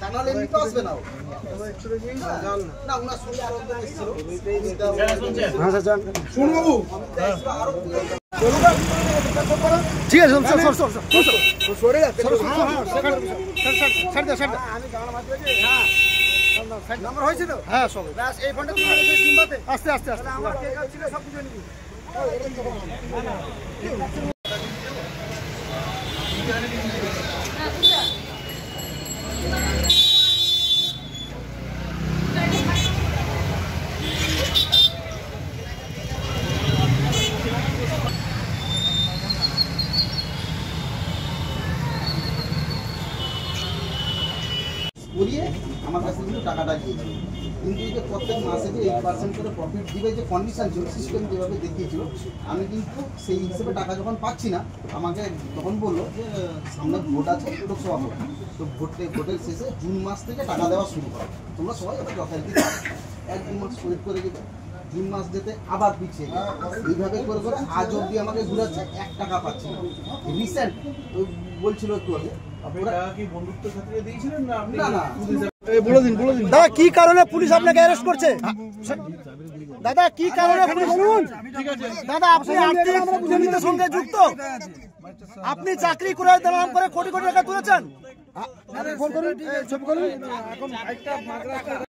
তাহলে এমনি তো আসবে না না ওনার সঙ্গে আরো এসেছিল শুনুন বাবু ঠিক আছে সরে যাচ্ছে নাম্বার হয়েছে তো হ্যাঁ সব এই ফোনটা আস্তে আস্তে আস্তে আমার ছিল সব কিছু নিবি করিয়ে আমার কাছে কিন্তু টাকাটা দিয়েছিল কিন্তু এই যে প্রত্যেক মাসে যে 8% করে প্রফিট দিবে যে কন্ডিশন ছিল সিস্টেম যেভাবে দেখিয়েছিল আমি কিন্তু সেই হিসেবে টাকা যখন পাচ্ছি না আমাকে তখন বললো যে সামনে ভোট আছে লোকসভা ভোট তো ভোটের শেষে জুন মাস থেকে টাকা দেওয়া শুরু করো তোমরা সবাই ওটা যথারীতি 1-2 মাস ওয়েট করে গেছে জুন মাস যেতে আবার পিছিয়ে এইভাবে করে করে আজ অব্দি আমাকে ঘুরাচ্ছে 1 টাকা পাচ্ছি না রিসেন্ট বলছিল একটু আগে দাদা কি কারণে পুলিশ আপনাকে অ্যারেস্ট করছে দাদা কি কারণে পুলিশ বলুন দাদা আপনি আর্থিক দুর্নীতির সঙ্গে যুক্ত আপনি চাকরি করে দালাল করে কোটি কোটি টাকা তুলেছেন ফোন করুন ছবি করুন